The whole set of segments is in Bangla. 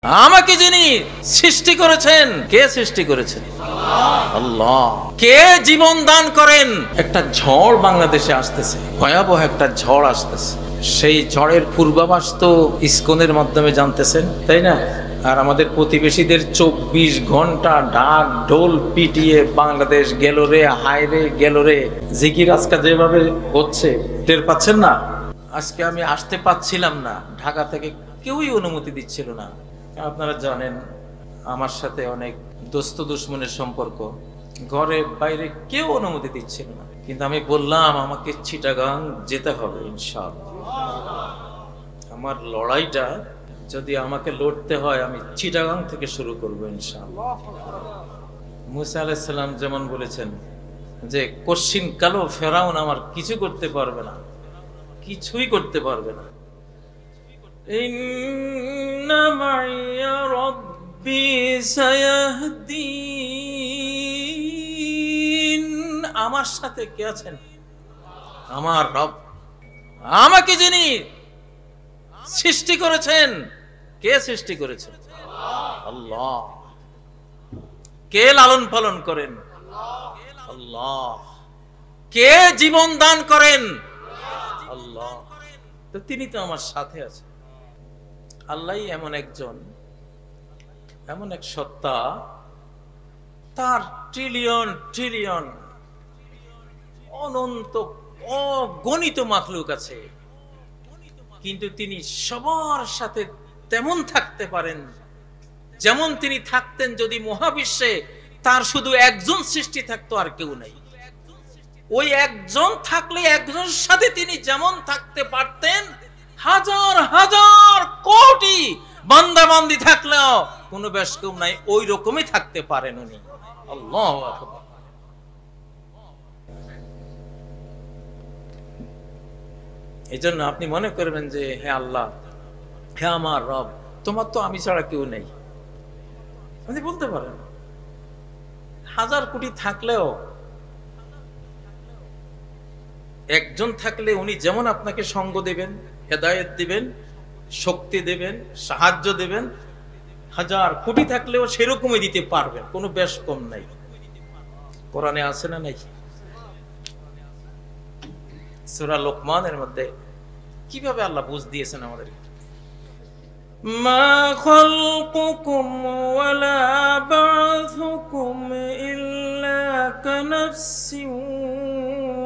আমাকে যিনি সৃষ্টি করেছেন, কে সৃষ্টি করেছেন? আল্লাহ। কে জীবন দান করেন? একটা ঝড় বাংলাদেশে আসতেছে, ভয়াবহ একটা ঝড় আসতেছে। সেই ঝড়ের পূর্বাভাস তো ইসকনের মাধ্যমে জানতেছেন, তাই না? আর আমাদের প্রতিবেশীদের 24 ঘন্টা ডাক ঢোল পিটিয়ে বাংলাদেশ গেল রে, হায় রে গেল রে, জিকির আজকা যেভাবে হচ্ছে টের পাচ্ছেন না? আজকে আমি আসতে পাচ্ছিলাম না, ঢাকা থেকে কেউই অনুমতি দিচ্ছিল না। আপনারা জানেন আমার সাথে অনেক দোস্ত দুশ্মনের সম্পর্ক, ঘরে বাইরে কেউ অনুমতি দিচ্ছিল না, কিন্তু আমি বললাম আমাকে চিটাগাং যেতে হবে ইনশাআল্লাহ। আমার লড়াইটা যদি আমাকে লড়তে হয় আমি চিটাগাং থেকে শুরু করবো ইনশাআল্লাহ। মুসা আলাইহিস সালাম যেমন বলেছেন যে কশ্চিন কালো ফেরাউন আমার কিছু করতে পারবে না, কিছুই করতে পারবে না। ইন্না মাইয়া রাব্বি সায়াহদিন। আমার সাথে কে আছেন? আমার রব। আমাকে যিনি সৃষ্টি করেছেন, কে সৃষ্টি করেছেন? আল্লাহ। কে লালন পালন করেন? আল্লাহ। কে জীবন দান করেন? আল্লাহ। তো তিনি তো আমার সাথে আছেন। আল্লাহ এমন একজন, এমন এক সত্তা, তার ট্রিলিয়ন ট্রিলিয়ন অনন্ত অগণিত মাখলুক আছে, কিন্তু তিনি সবার সাথে তেমন থাকতে পারেন যেমন তিনি থাকতেন যদি মহাবিশ্বে তার শুধু একজন সৃষ্টি থাকতো, আর কেউ নাই। ওই একজন থাকলে একজনের সাথে তিনি যেমন থাকতে পারতেন, হাজার হাজার কোটি বান্দা বান্দি থাকলেও কোনো বেশ কম নাই, ওই রকমই থাকতে পারেন উনি। আল্লাহু আকবার। এই জন্য আপনি মনে করবেন যে হে আল্লাহ, হে আমার রব, তোমার তো আমি ছাড়া কেউ নেই, আপনি বলতে পারেন। হাজার কোটি থাকলেও একজন থাকলে উনি যেমন আপনাকে সঙ্গ দেবেন, হেদায়েত দিবেন, শক্তি দেবেন, সাহায্য দেবেন, হাজার কোটি থাকলেও সেরকমই দিতে পারবেন, কোনো বেশ কম নাই। কোরআনে আছে না নাই? সূরা লোকমানের মধ্যে কিভাবে আল্লাহ বুঝ দিয়েছেন আমাদের। মা খালকুকুম ওয়ালা বা'থুকুম ইল্লা কানাফসিন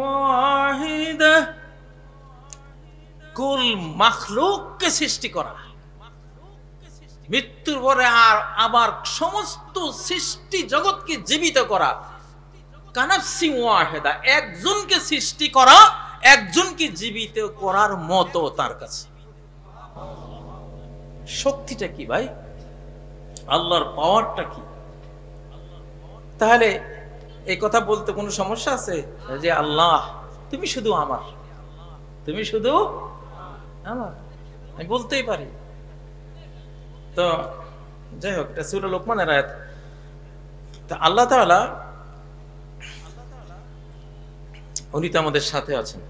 ওয়াহিদা। কুল মাখলুককে সৃষ্টি করা, মৃত্যুর পরে আর আবার সমস্ত সৃষ্টি জগৎকে জীবিত করা, কানাফসিন ওয়াহিদা, একজনকে সৃষ্টি করা একজনকে জীবিত করার মতো তার কাছে। শক্তিটা কি ভাই? আল্লাহর পাওয়ারটা কি? তাহলে এই কথা বলতে কোনো সমস্যা আছে যে আল্লাহ তুমি শুধু আমার, তুমি শুধু আমার? আমি বলতেই পারি। তো যাই হোক, এটা সূরা লোকমানের আয়াত। তা আল্লাহ তাআলা উনি তো আমাদের সাথে আছেন।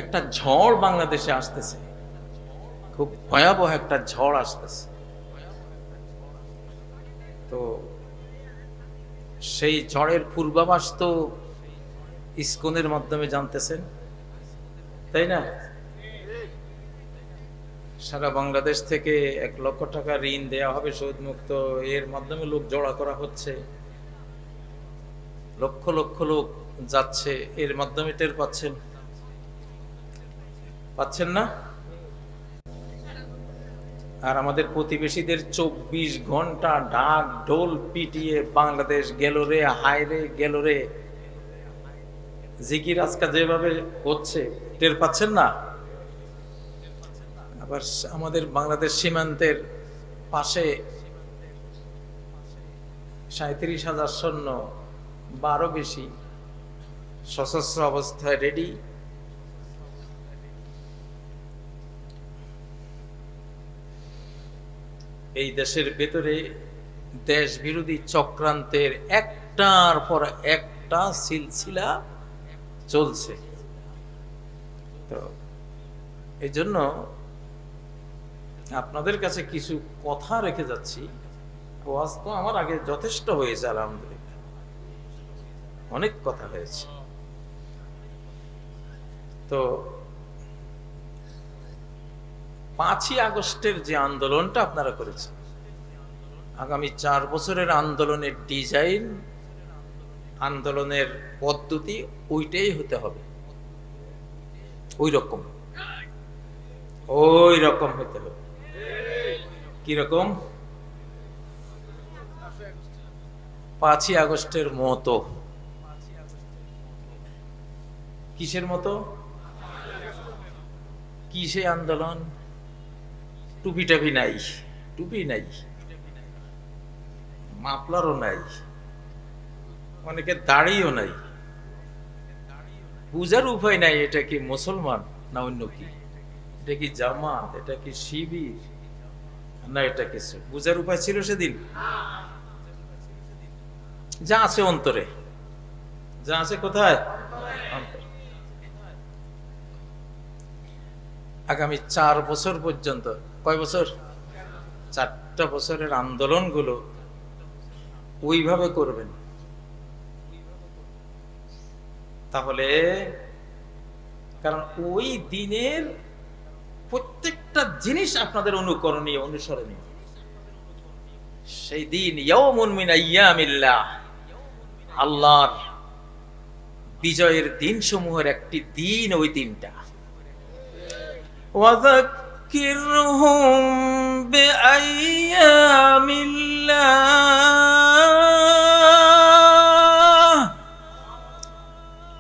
একটা ঝড় বাংলাদেশে আসতেছে, খুব ভয়াবহ একটা ঝড় আসতেছে। তো সেই ঝড়ের পূর্বাভাস তো ইসকনের মাধ্যমে জানতেছেন, তাই না? সারা বাংলাদেশ থেকে 1 লক্ষ টাকা ঋণ দেয়া হবে সুদ মুক্ত, এর মাধ্যমে লোক জড়া করা হচ্ছে, লক্ষ লক্ষ লোক যাচ্ছে, এর মাধ্যমে টের পাচ্ছেন না? আর আমাদের প্রতিবেশীদের 24 ঘন্টা ডাক ঢোল পিটিয়ে বাংলাদেশ গেল রে, হায় রে গেল রে, জিকির আজকা যেভাবে হচ্ছে টের পাচ্ছেন না? আবার আমাদের বাংলাদেশ সীমান্তের পাশে 37,000 সৈন্য, 12 বেশি সশস্ত্র অবস্থায় রেডি। এই দেশের ভেতরে দেশ বিরোধী চক্রান্তের একটার পর একটা সিলসিলা চলছে। তো এই জন্য আপনাদের কাছে কিছু কথা রেখে যাচ্ছি। ওয়াজ তো আমার আগে যথেষ্ট হয়েছে, আলহামদুলিল্লাহ অনেক কথা হয়েছে। তো 5ই আগস্টের যে আন্দোলনটা আপনারা করেছেন, আগামী 4 বছরের আন্দোলনের ডিজাইন, আন্দোলনের পদ্ধতি ওইটাই হতে হবে, ওই রকম হতে হবে। কিরকম? 5ই আগস্টের মতো। কিসের মতো? কিসে আন্দোলন? টুপি টাপি নাই, টুপি নাই, মাফলারও নাই, অনেকে দাড়িও নাই, বুঝার উপায় নাই এটা কি মুসলমান না অন্য কি, এটা কি জামাত, এটা কি শিবির না এটা কিছু, বুঝার উপায় ছিল সেদিন? যা আছে অন্তরে, যা আছে কোথায়? অন্তরে। আগামী 4 বছর পর্যন্ত, কয় বছর? 4টা বছরের আন্দোলনগুলো ওইভাবে করবেন। তাহলে কারণ ওই দিনের প্রত্যেকটা জিনিস আপনাদের অনুকরণীয়, অনুসরণীয়। সেই দিন ইয়াউমুন মিন আইয়ামিল্লাহ, আল্লাহর বিজয়ের দিন সমূহের একটি দিন ওই দিনটা। ওয়াযাক্কিরহুম বিআইয়ামিল্লাহ,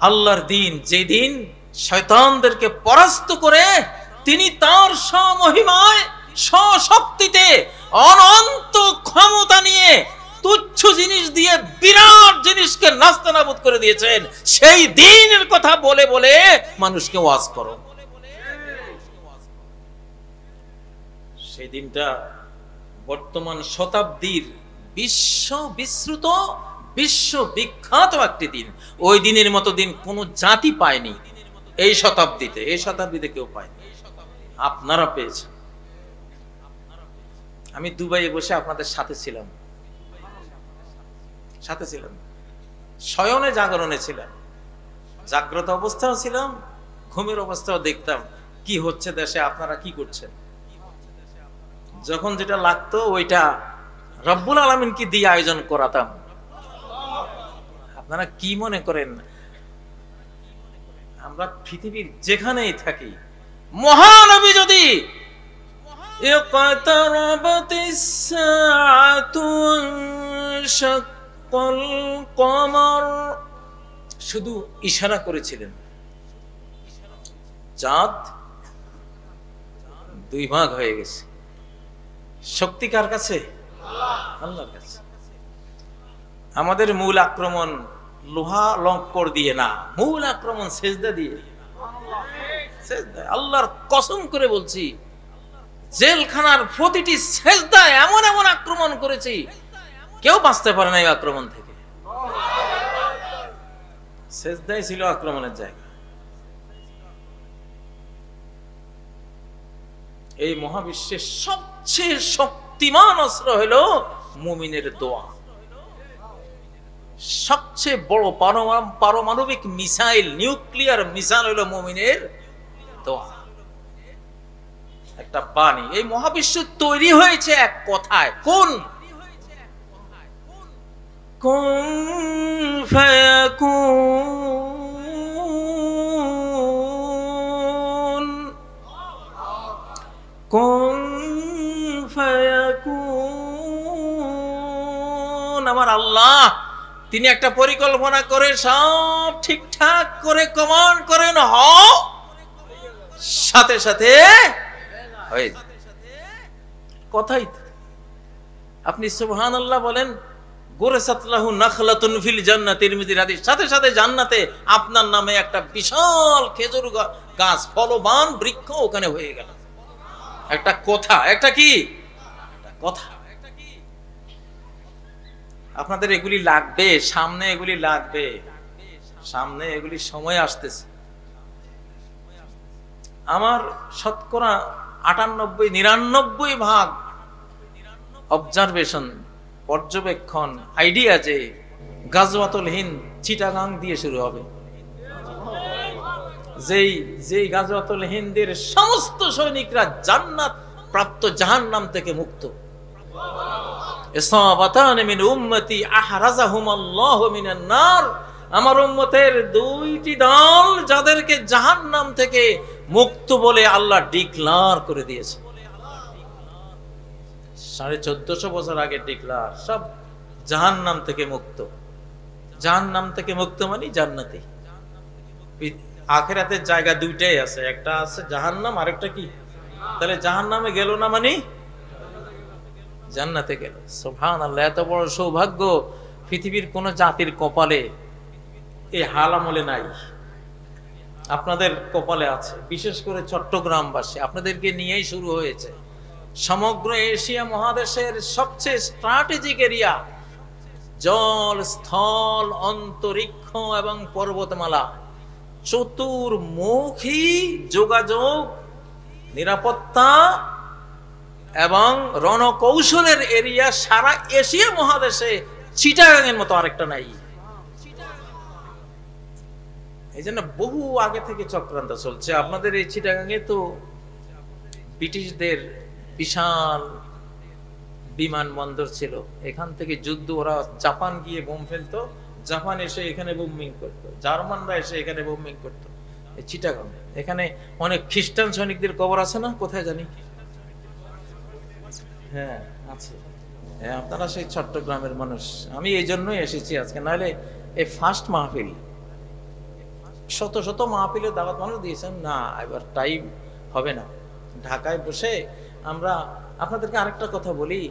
আল্লাহর দিন, যেদিন শয়তানদেরকে পরাস্ত করে তিনি তার সমহিমায় সশক্তিতে অনন্ত ক্ষমতা নিয়ে তুচ্ছ জিনিস দিয়ে বিরাট জিনিসকে নাস্তানাবুদ করে দিয়েছেন, সেই দিনের কথা বলে বলে মানুষকে ওয়াজ করো। সেই দিনটা বর্তমান শতাব্দীর বিশ্ব বিশ্রুত, বিশ্ব বিখ্যাত একটি দিন। ওই দিনের মতো দিন কোন জাতি পায়নি এই শতাব্দীতে কেউ পায়নি, আপনারা পেয়েছেন। আমি দুবাইয়ে বসে আপনাদের সাথে ছিলাম, শয়নে জাগরণে ছিলাম, জাগ্রত অবস্থাও ছিলাম, ঘুমের অবস্থাও দেখতাম কি হচ্ছে দেশে, আপনারা কি করছেন। যখন যেটা লাগতো ওইটা রব্বুল আলামিনকে দিয়ে আয়োজন করাতাম। আপনারা কি মনে করেন আমরা পৃথিবীর যেখানেই থাকি, মহানবী যদি ইকতারাবাতিস সাআতু ওয়ানশাক্কাল কমর শুধু ইশারা করেছিলেন, চাঁদ 2 ভাগ হয়ে গেছে। শক্তি কার কাছে? আল্লাহর কাছে। আমাদের মূল আক্রমণ লোহা লঙ্কর দিয়ে না, মূল আক্রমণ সেজদা দিয়ে। আল্লাহর কসম করে বলছি, জেলখানার প্রতিটি সেজদায় এমন এমন আক্রমণ করেছি, কেউ বাঁচতে পারে না এই আক্রমণ থেকে। সেজদাই ছিল আক্রমণের জায়গা। এই মহাবিশ্বের সবচেয়ে শক্তিমান অস্ত্র হলো মুমিনের দোয়া। সবচেয়ে বড় পারমাণবিক মিসাইল, নিউক্লিয়ার মিসাইল হলো মুমিনের দোয়া, একটা বাণী। এই মহাবিশ্ব তৈরি হয়েছে এক কথায়, কোন কুন ফায়াকুন, কুন ফায়াকুন। আমার আল্লাহ তিনি একটা পরিকল্পনা করে সব ঠিকঠাক করে কমান্ড করেন, হও, সাথে সাথে হয়ে যায়। কথাই আপনি সুবহানাল্লাহ বলেন, গোরেসাত লাহু নাখলাতুন ফিল জান্নাত, তিরমিজির হাদিস, সাথে সাথে জান্নাতে আপনার নামে একটা বিশাল খেজুর গাছ, ফলবান বৃক্ষ ওখানে হয়ে গেল। একটা কথা, একটা কি কথা। আপনাদের এগুলি লাগবে, সামনে এগুলি লাগবে, সামনে এগুলি সময় আসতেছে। আমার শতকরা 98-99 অবজারভেশন, পর্যবেক্ষণ, আইডিয়া যে গাজওয়াতুল হিন্দ চিটাগাং দিয়ে শুরু হবে। যেই গাজওয়াতুল হিন্দের সমস্ত সৈনিকরা জান্নাত প্রাপ্ত জাহান্নাম থেকে মুক্ত। ইসাবাতান মিন উম্মতি আহরাজাহুমাল্লাহু মিনান নার, আমার উম্মতের দুইটি দল যাদেরকে জাহান্নাম থেকে মুক্ত বলে আল্লাহ ডিক্লার করে দিয়েছে। 1450 বছর আগে ডিক্লার, সব জাহান্নাম থেকে মুক্ত। জাহান্নাম থেকে মুক্ত মানে জান্নাতে। আখিরাতের জায়গা দুইটাই আছে, একটা আছে জাহান্নাম, আরেকটা কি? তাহলে জাহান্নামে গেল না মানে জান্নাতে গেল। সুবহানাল্লাহ, এত বড় সৌভাগ্য পৃথিবীর কোন জাতির কপালে এই হাল আমলে নাই, আপনাদের কপালে আছে। বিশেষ করে চট্টগ্রামবাসী, আপনাদেরকে নিয়েই শুরু হয়েছে। সমগ্র এশিয়া মহাদেশের সবচেয়ে স্ট্র্যাটেজিক এরিয়া, জল, স্থল, অন্তরিক্ষ এবং পর্বতমালা, চতুর্মুখী যোগাযোগ, নিরাপত্তা এবং রণকৌশলের এরিয়া সারা এশিয়া মহাদেশে চিটাগাংয়ের মতো আরেকটা নাই। এই জন্য বহু আগে থেকে চক্রান্ত চলছে। আপনাদের এই চিটাগাংয়ে তো ব্রিটিশদের বিশাল বিমানবন্দর ছিল, এখান থেকে যুদ্ধ, ওরা জাপান গিয়ে বোম ফেলতো, জাপান এসে এখানে বোমিং করতো, জার্মানরা এসে এখানে বোমিং করতো। এই চিটাগাং, এখানে অনেক খ্রিস্টান সৈনিকদের কবর আছে না, কোথায় জানি? হ্যাঁ আছে। হ্যাঁ, আপনারা সেই চট্টগ্রামের মানুষ। আমি এই জন্যই এসেছি আজকে, নাহলে এই ফার্স্ট মাহফিল, শত শত মাহফিলে দাওয়াত মানুষ দিয়েছেন না, এবার টাইম হবে না। ঢাকায় বসে আমরা আপনাদেরকে আরেকটা কথা বলি,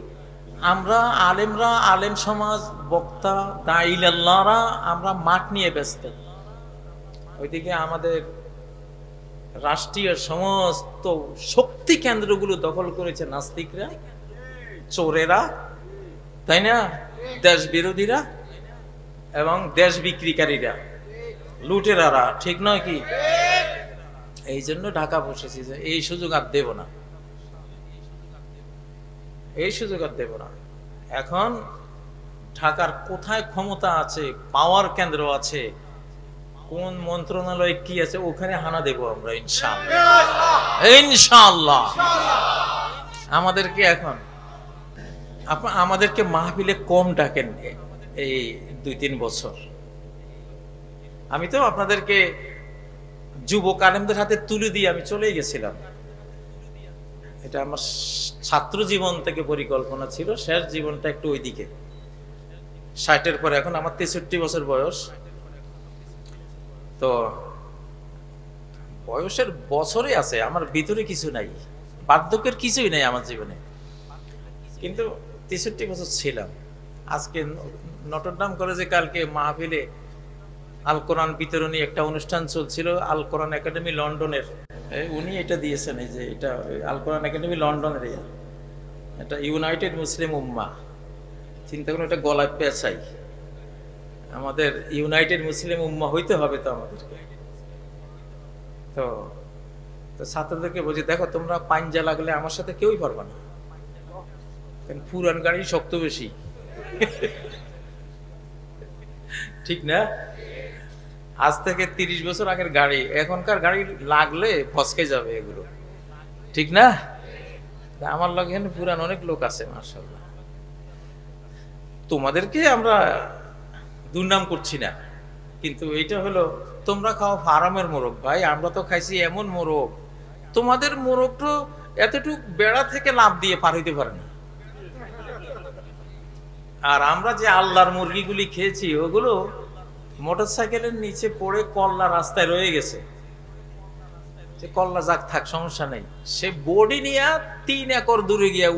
আমরা আলেমরা, আলেম সমাজ, বক্তা, দাঈলাল্লাহরা আমরা মাঠ নিয়ে ব্যস্ত। ওইদিকে আমাদের রাষ্ট্রীয় সমস্ত শক্তি কেন্দ্রগুলো দখল করেছে নাস্তিকরা, চোরেরা, তাই না, দেশ বিরোধীরা এবং দেশ বিক্রিকারীরা, লুটেরারা, ঠিক নয় কি? এই জন্য ঢাকা বসেছি যে এই সুযোগ আর দেব না, এই সুযোগ আর দেব না। এখন ঢাকার কোথায় ক্ষমতা আছে, পাওয়ার কেন্দ্র আছে, কোন মন্ত্রণালয় কি আছে, ওখানে হানা দেব আমরা ইনশাআল্লাহ, ইনশাআল্লাহ। আমাদেরকে এখন আমাদেরকে মাহফিলে কম ডাকেন এই 2-3 বছর। আমি তো আপনাদেরকে যুবক আলেমদের হাতে তুলে দিয়ে আমি চলে গেছিলাম। এটা আমার ছাত্র জীবন থেকে পরিকল্পনা ছিল, শেষ জীবনটা একটু ওইদিকে। 60-এর পরে, এখন আমার 63 বছর বয়স। তো বয়সের বছরে আছে, আমার ভিতরে কিছু নাই, বার্ধক্যের কিছুই নাই আমার জীবনে, কিন্তু 63 বছর ছিলাম। আজকে নটরডাম কলেজে কালকে মাহফিলে আল কোরআন বিতরণী একটা অনুষ্ঠান চলছিল, আল কোরআন একাডেমি লন্ডনের, উনি এটা দিয়েছেন, এই যে এটা আল কোরআন একাডেমি লন্ডনের, এটা ইউনাইটেড মুসলিম উম্মাহ। চিন্তা করুন, এটা গলায় পেঁচাই, আমাদের ইউনাইটেড মুসলিম উম্মাহ হইতে হবে তো আমাদেরকে। তো ছাত্রদেরকে বলছি, দেখো তোমরা পাঞ্জা লাগলে আমার সাথে কেউই পারবে না, কারণ পুরান গাড়ি শক্ত বেশি, ঠিক না? আজ থেকে 30 বছর আগের গাড়ি, এখনকার গাড়ি লাগলে ফসকে যাবে এগুলো, ঠিক না? আমার লগে এখানে পুরান অনেক লোক আছে মাশাআল্লাহ। তোমাদেরকে আমরা দুর্নাম করছি না, কিন্তু এইটা হলো তোমরা খাও ফার্মের মোরগ ভাই, আমরা তো খাইছি এমন মোরগ, তোমাদের মোরগ তো এতটুক বেড়া থেকে লাভ দিয়ে পার হইতে পারে না। আর আমরা যে আল্লাহর মুরগিগুলি খেয়েছি, ওগুলো মোটরসাইকেলের নিচে পড়ে কল্লা রাস্তায় রয়ে গেছে, যে কল্লা যাক থাক সমস্যা নেই, সে বডি নিয়ে 3 একর দূরে গিয়া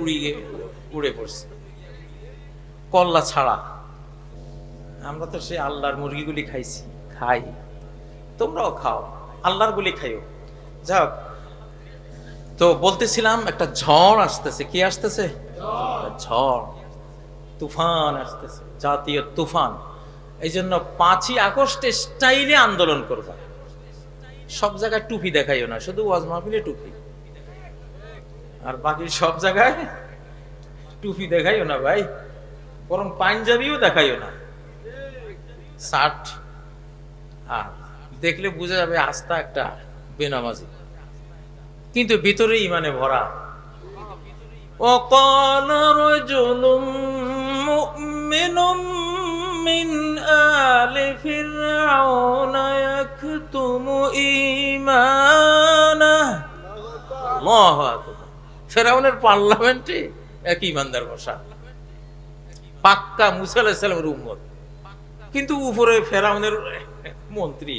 উড়ে পড়ছে, কল্লা ছাড়া। আমরা তো সে আল্লাহর মুরগিগুলি খাইছি, খাই, তোমরাও খাও, আল্লাহর গুলি খাইও। যাক, তো বলতেছিলাম একটা ঝড় আসতেছে। কি আসতেছে? ঝড়, তুফান আসতেছে, জাতীয় তুফান। এই জন্য 5ই আগস্টে স্টাইলে আন্দোলন করবা। সব জায়গায় টুপি দেখাইও না, শুধু ওয়াজ মাহফিলে টুপি। আর বাকি সব জায়গায় টুপি দেখাইও না ভাই, বরং পাঞ্জাবিও দেখাইও না, শার্ট। আর দেখলে বোঝা যাবে আস্থা একটা বেনামাজি, কিন্তু ভিতরে ইমানে ভরা। وقال رجل مؤمن من آل فرعون يكتم إيمانه الله أكبر। ফেরাউনের পার্লামেন্টে এক ইমানদার বসা, পাক্কা মুসা আলাইহিস সালামের উম্মত, কিন্তু উপরে ফেরাউনের মন্ত্রী।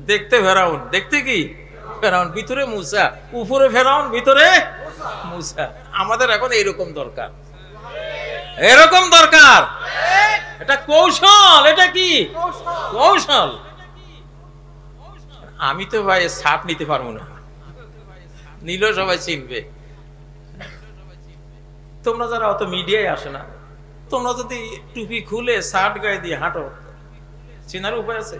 দেখতে ফেরাউন, দেখতে কি ফেরাউন, ভিতরে মুসা। উপরে ফেরাউন, ভিতরে মুসা। আমাদের এখন এরকম দরকার, এরকম দরকার। এটা কৌশল, এটা কি কৌশল। আমি তো ভাই ছাপ নিতে পারবো না, নিলেও সবাই চিনবে। তোমরা যারা অত মিডিয়ায় আসে না, তোমরা যদি টুপি খুলে শার্ট গায়ে দিয়ে হাঁটো, চেনার উপায় আছে?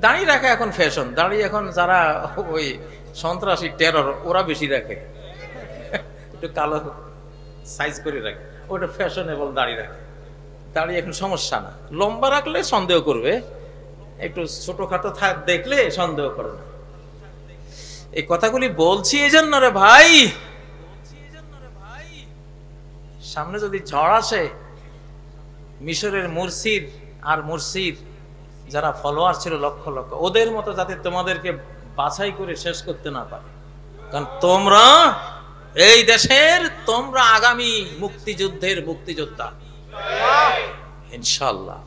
দাঁড়িয়ে রাখা এখন ফ্যাশন, দাঁড়িয়ে এখন যারা ওই সন্ত্রাসী টেরর ওরা বেশি রাখে, একটু কালো সাইজ করে রাখে, ওটা ফ্যাশনেবল দাঁড়িয়ে রাখে। দাঁড়িয়ে এখন সমস্যা না, লম্বা রাখলে সন্দেহ করবে, একটু ছোটখাটো দেখলে সন্দেহ করে না। এই কথাগুলি বলছি এই জন্য রে ভাই, সামনে যদি ঝড় আসে, মিশরের মুরসির আর মুরসির যারা ফলোয়ার ছিল লক্ষ লক্ষ, ওদের মতো যাতে তোমাদেরকে বাছাই করে শেষ করতে না পারে। কারণ তোমরা এই দেশের, তোমরা আগামী মুক্তিযুদ্ধের মুক্তিযোদ্ধা ইনশাআল্লাহ।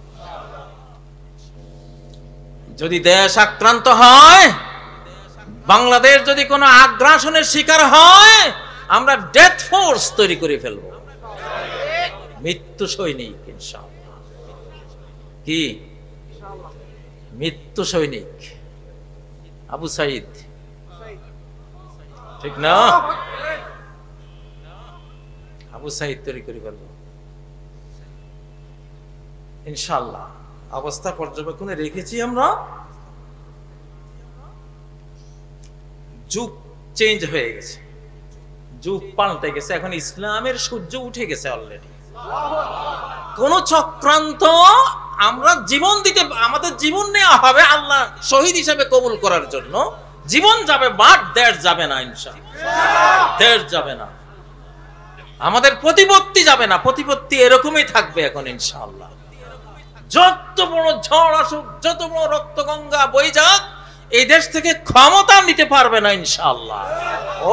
যদি দেশ আক্রান্ত হয়, বাংলাদেশ যদি কোনো আগ্রাসনের শিকার হয়, আমরা ডেথ ফোর্স তৈরি করে ফেলবো, মৃত্যু সৈনিক ইনশাআল্লাহ। কি মৃত্যু সৈনিক? আবু সাইদ, ঠিক না? আবু সাইদ তৈরি করে ফেলবো ইনশাআল্লাহ। অবস্থা পর্যবেক্ষণে রেখেছি আমরা। যুগ চেঞ্জ হয়ে গেছে, যুগ পাল্টে গেছে, এখন ইসলামের সূর্য উঠে গেছে অলরেডি। কোন চক্রান্ত, আমরা জীবন দিতে, আমাদের জীবন নেওয়া হবে আল্লাহ শহীদ হিসেবে কবুল করার জন্য। জীবন যাবে, বাট দেশ যাবে না ইনশাআল্লাহ, দেশ যাবে না, আমাদের প্রতিপত্তি যাবে না, প্রতিপত্তি এরকমই থাকবে এখন ইনশাআল্লাহ। যত বড় ঝড় আসুক, যত বড় রক্তগঙ্গা বই যাক, এই দেশ থেকে ক্ষমতা নিতে পারবে না ইনশাআল্লাহ।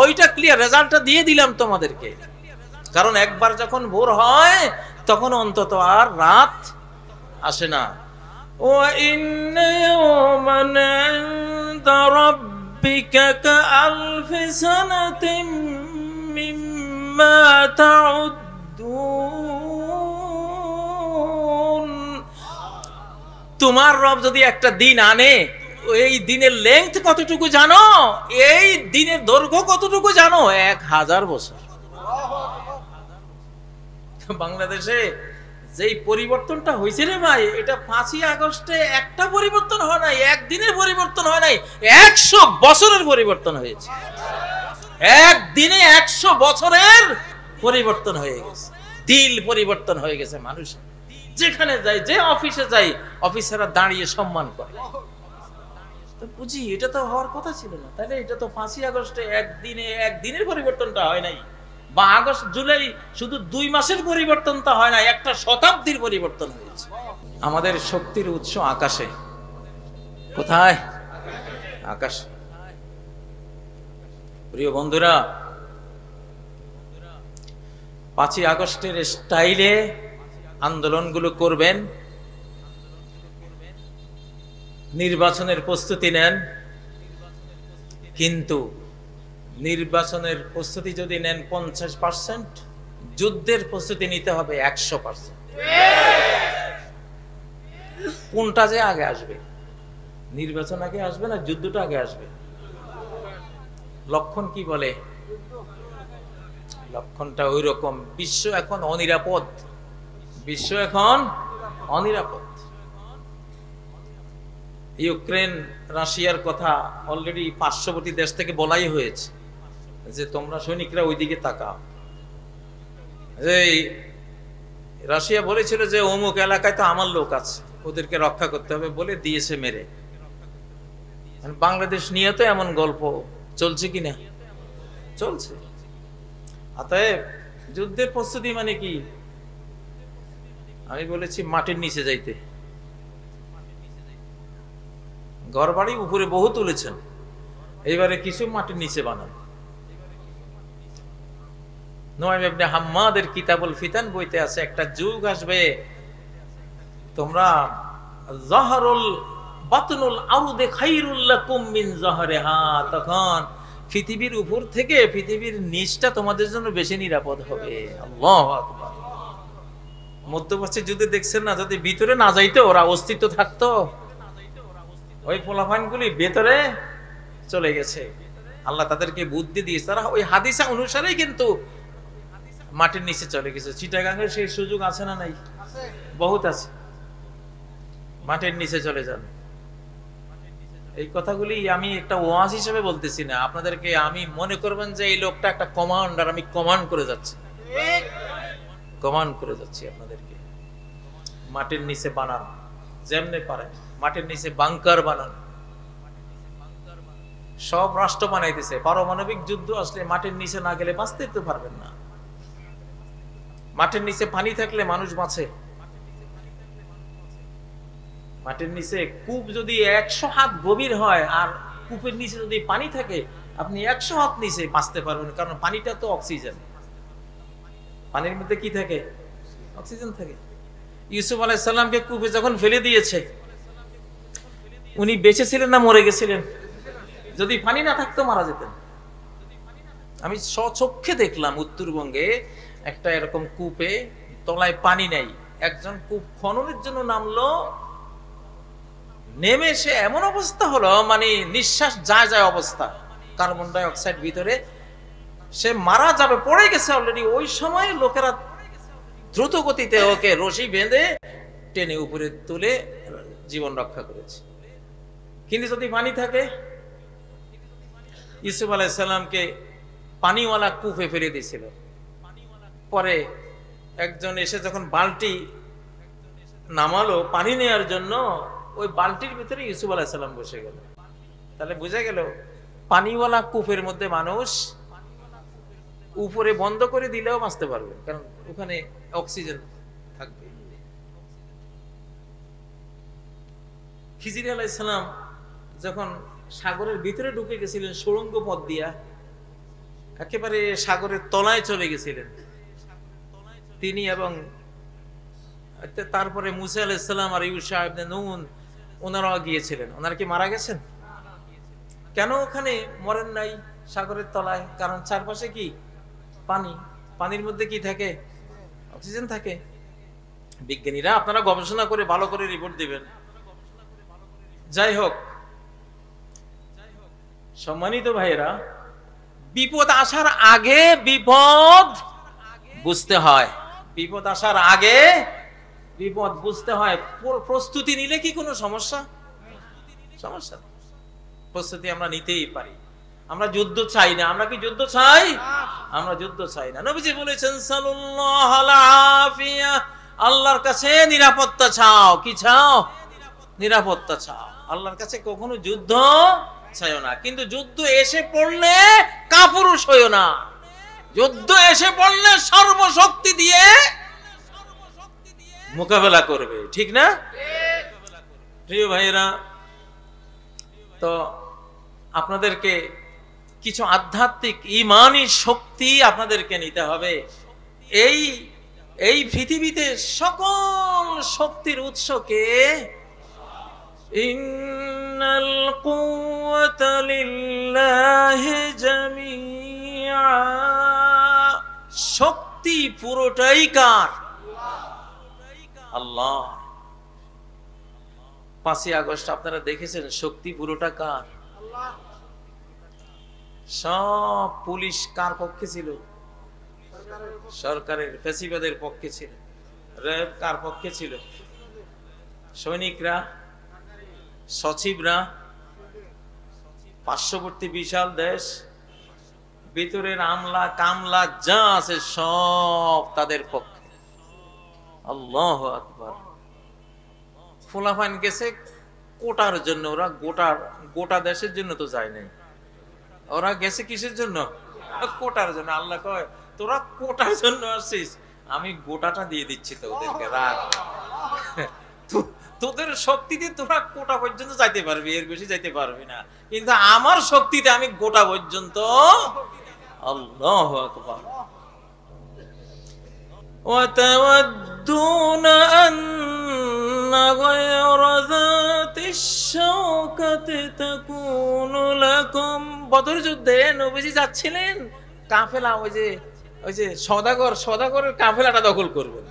ওইটা ক্লিয়ার, রেজাল্টটা দিয়ে দিলাম তোমাদেরকে। কারণ একবার যখন ভোর হয়, তখন অন্তত আর রাত আসে না। ওয়া ইন্না ইয়াওমান ইনদা রাব্বিকা কাআলফি সানাতিন মিম্মা তাউদ্দুন। তোমার রব যদি একটা দিন আনে, এই দিনের লেংথ কতটুকু জানো? এই দিনের দৈর্ঘ্য কতটুকু জানো? 1000 বছর। বাংলাদেশে যেই পরিবর্তনটা হয়েছে রে ভাই, এটা 5ই আগস্টে একটা পরিবর্তন হয় নাই, একদিনের পরিবর্তন হয় নাই, 100 বছরের পরিবর্তন হয়েছে। একদিনে 100 বছরের পরিবর্তন হয়ে গেছে, দিল পরিবর্তন হয়ে গেছে মানুষ। যেখানে যাই, যে অফিসে যাই, অফিসাররা দাঁড়িয়ে সম্মান করে। তো বুঝি এটা তো হওয়ার কথা ছিল না, তাহলে এটা তো 5ই আগস্টে একদিনের পরিবর্তনটা হয় নাই, বা আগস্ট জুলাই শুধু 2 মাসের পরিবর্তনটা হয় না, একটা শতাব্দীর পরিবর্তন হয়েছে। আমাদের শক্তির উৎস আকাশে। কোথায়? আকাশে। প্রিয় বন্ধুরা, 5ই আগস্টের স্টাইলে আন্দোলনগুলো করবেন, নির্বাচনের প্রস্তুতি নেন, কিন্তু নির্বাচনের প্রস্তুতি যদি নেন 50%, যুদ্ধের প্রস্তুতি নিতে হবে 100%। কোনটা যে আগে আসবে? নির্বাচন আগে আসবে না যুদ্ধটা আগে আসবে? লক্ষণ কি বলে? লক্ষণটা ওই রকম। বিশ্ব এখন অনিরাপদ, বিশ্ব এখন অনিরাপদ। ইউক্রেন রাশিয়ার কথা অলরেডি পার্শ্ববর্তী দেশ থেকে বলাই হয়েছে। যে তোমরা সৈনিকরা ওইদিকে তাকাও। এই রাশিয়া বলেছিল যে অমুক এলাকায় তো আমার লোক আছে, ওদেরকে রক্ষা করতে হবে বলে দিয়েছে মেরে। বাংলাদেশ নিয়ে তো এমন গল্প চলছে কিনা, চলছে। অতএব যুদ্ধের প্রস্তুতি মানে কি? আমি বলেছি মাটির নিচে যাইতে। ঘর বাড়ি উপরে বহু তুলেছেন, এইবারে কিছু মাটির নিচে বানান। নুআইম ইবনে হাম্মাদের কিতাবুল ফিতান বইতে আছে, একটা যুগ আসবে তোমরা যাহরুল বাতনুল আরদে খায়রুল লাকুম মিন যাহরিহা, তখন পৃথিবীর উপর থেকে পৃথিবীর নিচটা তোমাদের জন্য বেশি নিরাপদ হবে। আল্লাহু আকবার। মধ্যপ্রাচ্যের যুদ্ধে দেখছেন না, যদি ভিতরে না যাইতো ওরা অস্তিত্ব থাকতো, ওই পোলাপানগুলি ভেতরে চলে গেছে, আল্লাহ তাদেরকে বুদ্ধি দিয়েছে, তারা ওই হাদিসা অনুসারেই কিন্তু মাটির নিচে চলে গেছে। চিটাগাঙের সেই সুযোগ আছে না নাই? বহুত আছে। মাটির নিচে চলে যান। এই কথাগুলি আমি একটা ওয়াজ হিসেবে বলতেছি না আপনাদেরকে, আমি মনে করবেন যে এই লোকটা একটা কমান্ডার, আমি কমান্ড করে যাচ্ছি, কমান্ড করে যাচ্ছি আপনাদেরকে। মাটির নিচে বানান যেমনে পারেন, মাটির নিচে বাংকার বানান। সব রাষ্ট্র বানাইতেছে, পারমাণবিক যুদ্ধ আসলে মাটির নিচে না গেলে বাঁচতে তো পারবেন না। মাটির নিচে পানি থাকলে মানুষ বাঁচে। মাটির নিচে কূপ যদি 100 হাত গভীর হয় আর কূপের নিচে যদি পানি থাকে, আপনি 100 হাত নিচে বাঁচতে পারবেন, কারণ পানিটা তো অক্সিজেন। পানির মধ্যে কি থাকে? অক্সিজেন থাকে। ইউসুফ আলাইহিস সালামকে কূপে যখন ফেলে দিয়েছে, উনি বেঁচে ছিলেন না মরে গেছিলেন? যদি পানি না থাকতো মারা যেতেন। আমি স্বচক্ষে দেখলাম উত্তরবঙ্গে একটা এরকম কূপে, তলায় পানি নাই, একজন কূপ খননের জন্য নামলো, নেমে সে এমন অবস্থা হলো, মানে নিঃশ্বাস যায় যায় অবস্থা, কার্বন ডাই অক্সাইড ভিতরে, সে মারা যাবে, পড়ে গেছে অলরেডি। ওই সময় লোকেরা দ্রুত গতিতে ওকে রশি বেঁধে টেনে উপরে তুলে জীবন রক্ষা করেছে। কিন্তু যদি পানি থাকে, ইউসুফ আলাইহিস সালামকে পানিওয়ালা কূপে ফেলে দিয়েছিল। পরে একজন এসে যখন বালতি নামালো পানি নেওয়ার জন্য, ওই বালতির ভিতরে ইউসুফ আলাইহিস সালাম বসে গেল। তাহলে বোঝা গেল পানিওয়ালা কূপের মধ্যে মানুষ উপরে বন্ধ করে দিলেও বাঁচতে পারবে, কারণ ওখানে অক্সিজেন থাকবে। খিজির আলাইহিস সালাম যখন সাগরের ভিতরে ঢুকে গেছিলেন সুড়ঙ্গ পথ দিয়া, একেবারে সাগরের তলায় চলে গেছিলেন তিনি, এবং তারপরে মুসা আলাইহিস সালাম আর ইউশা ইবনে নুন ওনারাও গিয়েছিলেন। ওনারা কি মারা গেছেন? কেন ওখানে মরেন নাই সাগরের তলায়? কারণ চারপাশে কি? পানি। পানির মধ্যে কি থাকে? অক্সিজেন থাকে। বিজ্ঞানীরা আপনারা গবেষণা করে ভালো করে রিপোর্ট দিবেন। যাই হোক, সম্মানিত ভাইয়েরা, বিপদ আসার আগে বিপদ বুঝতে হয়। বিপদ আসার আগে বিপদ বুঝতে হয়। প্রস্তুতি নিলে কি কোনো সমস্যা? সমস্যা। প্রস্তুতি আমরা নিতেই পারি। আমরা যুদ্ধ চাই না। আমরা কি যুদ্ধ চাই? আমরা যুদ্ধ চাই না। নবীজি বলেছেন সাল্লাল্লাহু আলাইহি, আল্লাহর কাছে নিরাপত্তা চাও। কি চাও? নিরাপত্তা চাও। আল্লাহর কাছে কখনো যুদ্ধ চাইও না। কিন্তু যুদ্ধ এসে পড়লে কাপুরুষ হইও না। যুদ্ধ এসে পড়লে সর্বশক্তি দিয়ে মোকাবেলা করবে, ঠিক না? প্রিয় ভাইয়েরা, তো আপনাদেরকে কিছু আধ্যাত্মিক ঈমানি শক্তি আপনাদেরকে নিতে হবে। এই পৃথিবীতে সকল শক্তির উৎসকে ইন্নাল কুওয়াতা লিল্লাহি জামিআ, শক্তি পুরোটাই কার? আল্লাহ। 5ই আগস্ট আপনারা দেখেছেন, শক্তি পুরোটা কার? সব পুলিশ কার পক্ষে ছিল? সরকারের, ফ্যাসিবাদের পক্ষে ছিল। র্যাব কার পক্ষে ছিল? সৈনিকরা, সচিবরা, পার্শ্ববর্তী বিশাল দেশ ভিতরের আমলা কামলা যা আছে সব তাদের পক্ষে। আল্লাহু আকবার। ফুলাফাইন গেছে কোটার জন্য, ওরা গোটা দেশের জন্য তো যায় নাই, ওরা গেছে কিসের জন্য? কোটার জন্য। আল্লাহ কয় তোরা কোটার জন্য আসছিস, আমি গোটাটা দিয়ে দিচ্ছি তো ওদেরকে, রাখ। তোদের শক্তিতে তোরা কোটা পর্যন্ত যাইতে পারবি, এর বেশি যাইতে পারবি না, কিন্তু আমার শক্তিতে আমি গোটা পর্যন্ত। আল্লাহু আকবার। وتودون أن غير ذات الشوكة تكون لكم। বদর যুদ্ধে নবীজি যাচ্ছিলেন, কাফেলা ওই যে সওদাগরের কাফেলাটা দখল করবেন,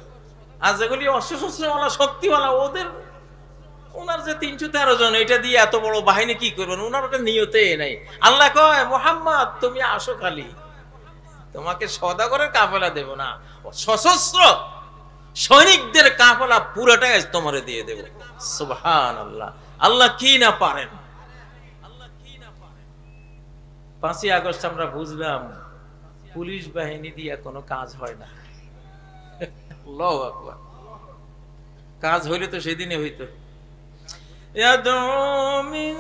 আর যেগুলি অস্ত্রশস্ত্রওয়ালা শক্তিওয়ালা ওনার যে 313 জন, এটা দিয়ে এত বড় বাহিনী কি করবেন? ওনার ওটা নিয়তে নাই। আল্লাহ কয় মুহাম্মদ তুমি আসো, খালি তোমাকে সওদাগরের কাফেলা দেব না, সশস্ত্র সৈনিকদের কাফেলা পুরোটাই তোমারে দিয়ে দেব। সুবহানাল্লাহ। আল্লাহ কি না পারেন। 5ই আগস্ট আমরা বুঝলাম পুলিশ বাহিনী দিয়ে কোনো কাজ হয় না। আল্লাহু আকবার। কাজ হইলে তো সেদিনে হইতো। ইয়াদউ মিন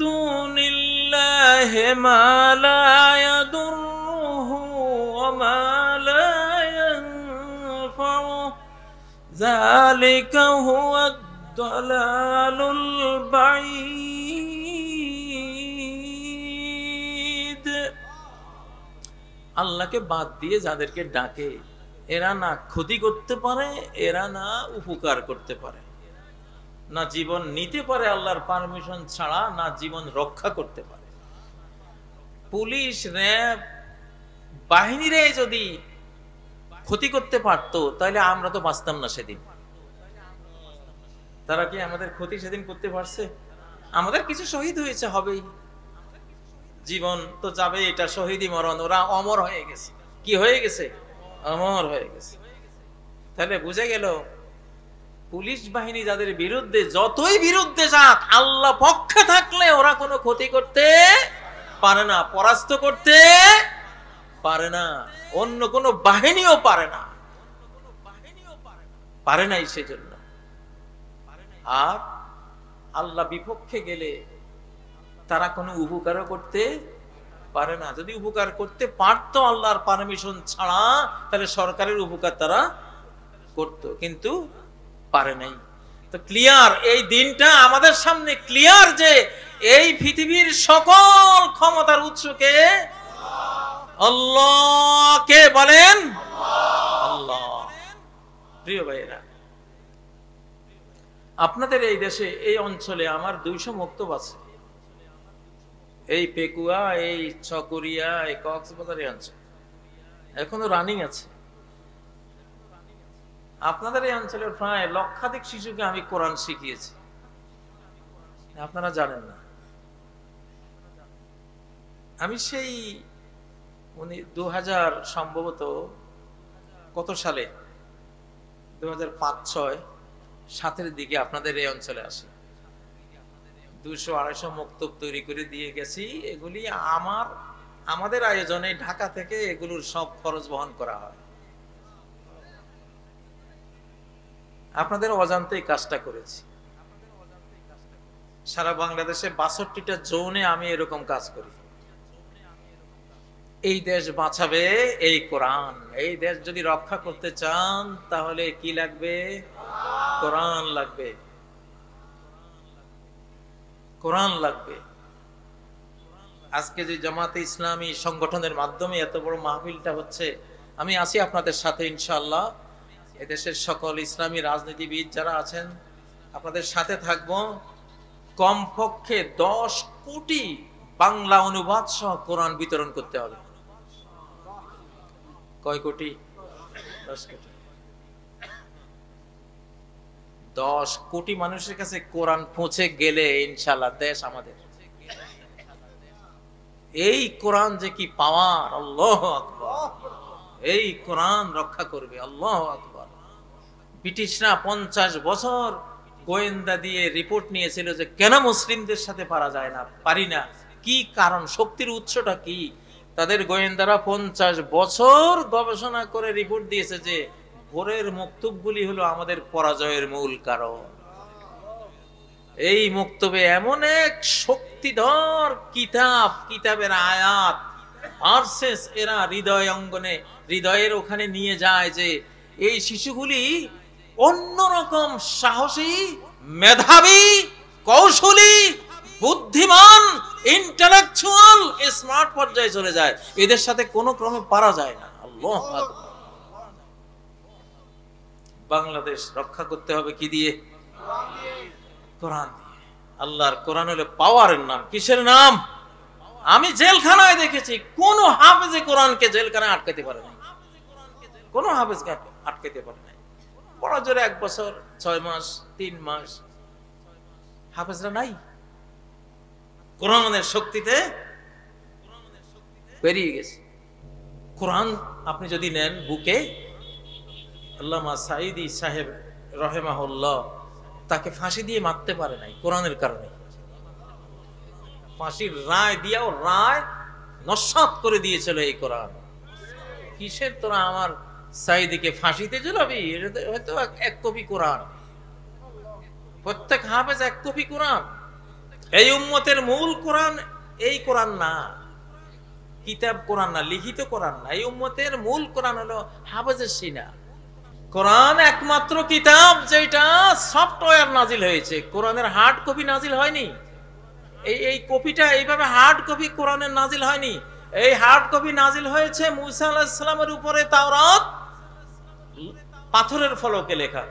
দুনিল্লাহি মা লা ইয়াদুররুহু ওয়া মা লা ইয়ানফাউ যালিকা হুয়াদ দালালুল বাঈদ। আল্লাহকে বাদ দিয়ে যাদেরকে ডাকে, এরা না ক্ষতি করতে পারে, এরা না উপকার করতে পারে, না জীবন নিতে পারে আল্লাহর পারমিশন ছাড়া, না জীবন রক্ষা করতে পারে। পুলিশ র্যাব বাহিনীরে যদি ক্ষতি করতে পারতো তাহলে আমরা তো বাঁচতাম না সেদিন। তারা কি আমাদের ক্ষতি সেদিন করতে পারছে? আমাদের কিছু শহীদ হয়েছে, হবেই, জীবন তো যাবে, এটা শহীদি মরণ। ওরা অমর হয়ে গেছে। কি হয়ে গেছে? অমর হয়ে গেছে। তাহলে বুঝে গেল পুলিশ বাহিনী যাদের বিরুদ্ধে, যতই বিরুদ্ধে যাক, আল্লাহ পক্ষে থাকলে ওরা কোনো ক্ষতি করতে পারে না, পরাস্ত করতে পারে না, অন্য কোনো বাহিনীও পারে না, পারে নাই সেজন্য। আর আল্লাহ বিপক্ষে গেলে তারা কোনো উপকারও করতে পারে না। যদি উপকার করতে পারতো আল্লাহর পারমিশন ছাড়া, তাহলে সরকারের উপকার তারা করত, কিন্তু পারে নাই। তো ক্লিয়ার, এই দিনটা আমাদের সামনে ক্লিয়ার যে এই পৃথিবীর সকল ক্ষমতার উৎসকে আল্লাহ। কে বলেন? আল্লাহ। প্রিয় ভাইয়েরা, আপনাদের এই দেশে, এই অঞ্চলে আমার 200 মক্তব আছে। এই পেকুয়া, এই চকরিয়া, এই কক্সবাজার অঞ্চল এখনো রানিং আছে। আপনাদের এই অঞ্চলের প্রায় লক্ষাধিক শিশুকে আমি কোরআন শিখিয়েছি, আপনারা জানেন না। আমি সেই 2000 সম্ভবত কত সালে 2005-06-07 দিকে আপনাদের এই অঞ্চলে আসি। 200-250 মক্তব তৈরি করে দিয়ে গেছি। এগুলি আমাদের আয়োজনে ঢাকা থেকে এগুলোর সব খরচ বহন করা হয়। আপনাদের অজান্তেই কাজটা করেছি। সারা বাংলাদেশে 62টা জোনে আমি এরকম কাজ করি। এই দেশ বাঁচাবে এই কোরআন। এই দেশ যদি রক্ষা করতে চান তাহলে কি লাগবে? কোরআন লাগবে, কোরআন লাগবে। আজকে যে জামাতে ইসলামী সংগঠনের মাধ্যমে এত বড় মাহফিলটা হচ্ছে, আমি আছি আপনাদের সাথে ইনশাআল্লাহ। এদেশের সকল ইসলামী রাজনীতিবিদ যারা আছেন, আপনাদের সাথে থাকব। কমপক্ষে 10 কোটি বাংলা অনুবাদ সহ কোরআন বিতরণ করতে হবে। কয় কোটি? 10 কোটি। 10 কোটি মানুষের কাছে কোরআন পৌঁছে গেলে ইনশাআল্লাহ দেশ আমাদের। এই কোরআন যে কি পাওয়ার! আল্লাহু আকবার। এই কোরআন রক্ষা করবে। আল্লাহু আকবার। ব্রিটিশরা 50 বছর গোয়েন্দা দিয়ে রিপোর্ট নিয়েছিল যে কেন মুসলিমদের সাথে পারা যায় না, পারি না, কি কারণ, শক্তির উৎসটা কি? তাদের গোয়েন্দারা 50 বছর গবেষণা করে রিপোর্ট দিয়েছে যে ভোরের মক্তবগুলি হলো আমাদের পরাজয়ের মূল কারণ। এই মক্তবে এমন এক শক্তিধর কিতাবের আয়াত ভার্সেস এরা হৃদয় অঙ্গনে, হৃদয়ের ওখানে নিয়ে যায় যে এই শিশুগুলি অন্যরকম সাহসী, মেধাবী, কৌশলী, বুদ্ধিমান, ইন্টেলেকচুয়াল, স্মার্ট পর্যায়ে চলে যায়। এদের সাথে কোনো ক্রমে পারা যায় না। আল্লাহু আকবার। বাংলাদেশ রক্ষা করতে হবে কি দিয়ে? কোরআন দিয়ে। আল্লাহর কোরআন হলো পাওয়ারের নাম। কিসের নাম? আমি জেলখানায় দেখেছি কোন হাফেজে কোরআনকে জেলখানায় আটকাতে পারে না। কোন হাফেজকে আটকাতে পারে না। বড় জোরে 1 বছর 6 মাস 3 মাস হাফেজরা নাই। কোরআনের শক্তিতে পেরিয়ে গেছে। কোরআন আপনি যদি নেন বুকে, আল্লামা সাঈদী সাহেব রহেমাহুল্লাহ তাকে ফাঁসি দিয়ে মারতে পারে নাই কোরআনের কারণে। ফাঁসির রায় দিয়েও রায় নস্যাৎ করে দিয়েছিল এই কোরআন। কিসের তোরা আমার সাঈদীকে ফাঁসিতে ঝুলাবি? এটা হয়তো 1 কপি কোরআন, প্রত্যেক হাফেজ 1 কপি কোরআন। এই উম্মতের মূল কোরআন এই কোরআন না, কিতাব কোরআন না, লিখিত কোরআন না। এই উম্মতের মূল কোরআন হলো হাফেজের সিনা। কোরআন একমাত্র কিতাব যেটা সফটওয়্যার নাজিল হয়েছে, কোরআনের হার্ড কপি নাজিল হয়নি। এই কপিটা এইভাবে হার্ড কপি কোরআনের নাজিল হয়নি। এই হার্ড কপি নাজিল হয়েছে মুসা আলাইহিস সালামের উপরে তাওরাত পাথরের ফলকে লেখা।